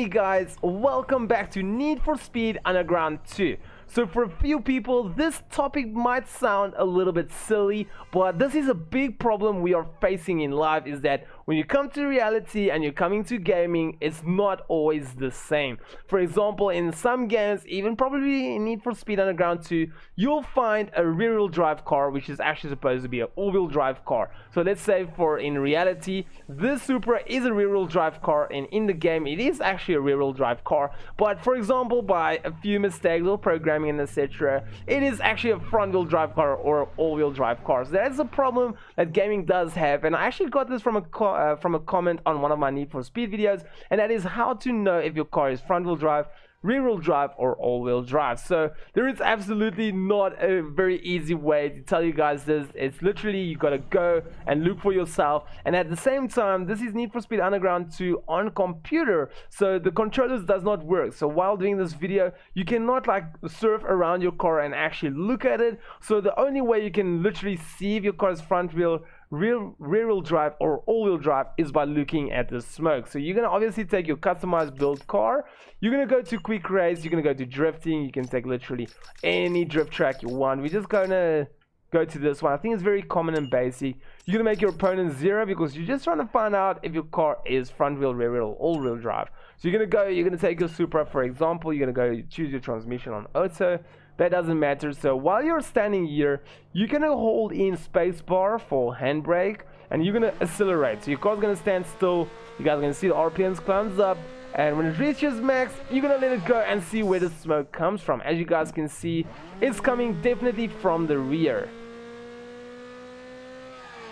Hey guys, welcome back to Need for Speed Underground 2. So for a few people, this topic might sound a little bit silly, but this is a big problem we are facing in life, is that when you come to reality and you're coming to gaming, it's not always the same. For example, in some games, even probably in Need for Speed Underground 2, you'll find a rear-wheel drive car which is actually supposed to be an all-wheel drive car. So let's say in reality, this Supra is a rear-wheel drive car, and in the game it is actually a rear-wheel drive car, but for example, by a few mistakes or programming and etc., it is actually a front-wheel drive car or all-wheel drive car. So that's a problem that gaming does have, and I actually got this from a comment on one of my Need for Speed videos, and that is how to know if your car is front-wheel drive, rear-wheel drive, or all-wheel drive. So there is absolutely not a very easy way to tell you guys this. It's literally you gotta go and look for yourself, and at the same time, this is Need for Speed Underground 2 on computer, so the controllers does not work. So while doing this video, you cannot like surf around your car and actually look at it. So the only way you can literally see if your car is front wheel, rear-wheel drive, or all-wheel drive is by looking at the smoke. So you're gonna obviously take your customized build car, you're gonna go to quick race, you're gonna go to drifting, you can take literally any drift track you want. We're just gonna go to this one. I think it's very common and basic. You're gonna make your opponent 0 because you're just trying to find out if your car is front wheel, rear wheel, all-wheel drive. So you're gonna take your Supra, for example, you're gonna go choose your transmission on auto. That doesn't matter. So while you're standing here, you're gonna hold in spacebar for handbrake, and you're gonna accelerate. So your car's gonna stand still. You guys are gonna see the RPMs climbs up, and when it reaches max, you're gonna let it go and see where the smoke comes from. As you guys can see, it's coming definitely from the rear.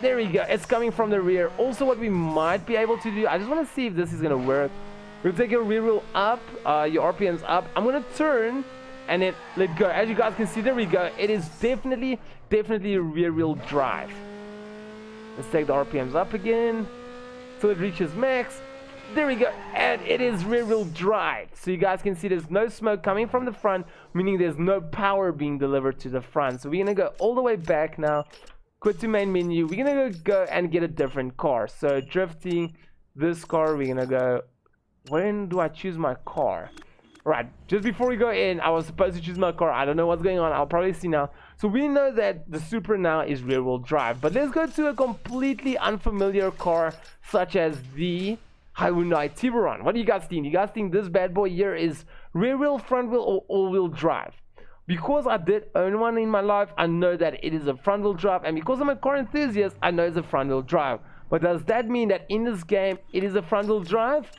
There we go, it's coming from the rear. Also, what we might be able to do, I just want to see if this is gonna work. We'll take your rear wheel up, your RPMs up. I'm gonna turn and then let go. As you guys can see, there we go, it is definitely a rear wheel drive. Let's take the RPMs up again till it reaches max. There we go, and it is rear wheel drive. So you guys can see there's no smoke coming from the front, meaning there's no power being delivered to the front. So we're gonna go all the way back now, quit to main menu. We're gonna go and get a different car. So drifting, this car, we're gonna go, when do I choose my car? Right, just before we go in, I was supposed to choose my car. I don't know what's going on. I'll probably see now. So we know that the Supra now is rear-wheel drive, but let's go to a completely unfamiliar car such as the Hyundai Tiburon. What do you guys think? You guys think this bad boy here is rear-wheel, front-wheel, or all-wheel drive? Because I did own one in my life, I know that it is a front-wheel drive, and because I'm a car enthusiast, I know it's a front-wheel drive. But does that mean that in this game it is a front-wheel drive?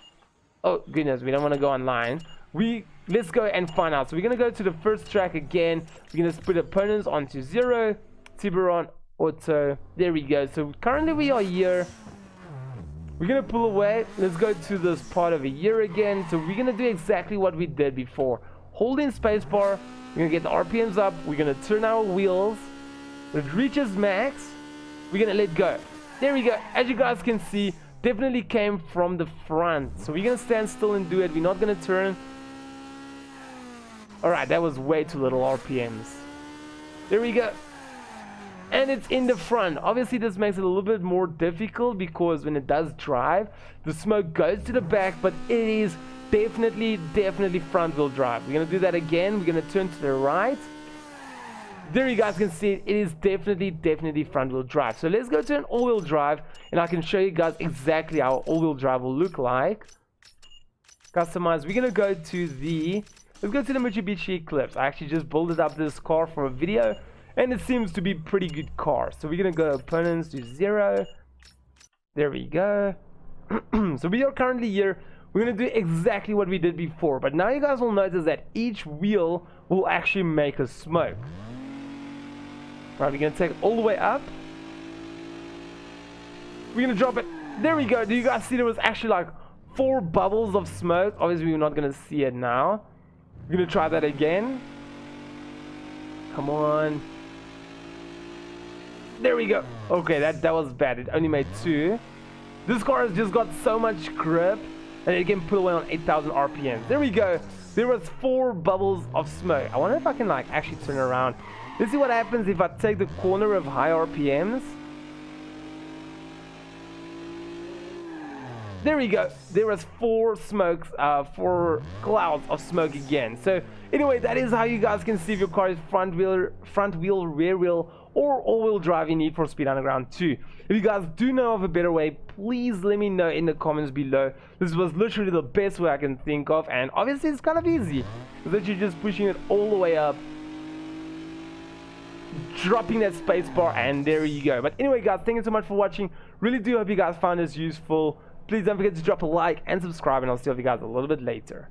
Oh goodness, we don't want to go online. Let's go and find out. So we're gonna go to the first track again. We're gonna put opponents onto 0, Tiburon, auto. There we go. So currently we are here. We're gonna pull away. Let's go to this part of a year again. So we're gonna do exactly what we did before. Hold in spacebar. We're gonna get the RPMs up. We're gonna turn our wheels. When it reaches max, we're gonna let go. There we go. As you guys can see, definitely came from the front. So we're gonna stand still and do it. We're not gonna turn. Alright, that was way too little RPMs. There we go. And it's in the front. Obviously this makes it a little bit more difficult because when it does drive, the smoke goes to the back, but it is definitely front wheel drive. We're gonna do that again. We're gonna turn to the right. There you guys can see it is definitely front wheel drive. So let's go to an all-wheel drive, and I can show you guys exactly how all-wheel drive will look like. Customize. We're gonna go to the let's go to the Mitsubishi Eclipse. I actually just built up this car for a video, and it seems to be a pretty good car. So we're gonna go opponents to 0. There we go. So we are currently here. We're gonna do exactly what we did before, but now you guys will notice that each wheel will actually make a smoke. Right, we're gonna take it all the way up. We're gonna drop it. There we go. Do you guys see there was actually like 4 bubbles of smoke? Obviously we're not gonna see it now. We're gonna try that again. Come on. There we go. Okay, that was bad. It only made 2. This car has just got so much grip, and it can pull away on 8,000 RPMs. There we go. There was 4 bubbles of smoke. I wonder if I can like actually turn around. Let's see what happens if I take the corner of high RPMs. there we go. There was four clouds of smoke again. So anyway, that is how you guys can see if your car is front wheel, rear wheel, or all-wheel drive in Need for Speed Underground 2. If you guys do know of a better way, please let me know in the comments below. This was literally the best way I can think of, and obviously it's kind of easy. It's literally just pushing it all the way up, dropping that space bar, and there you go. But anyway guys, thank you so much for watching. Really do hope you guys found this useful. Please don't forget to drop a like and subscribe, and I'll see you guys a little bit later.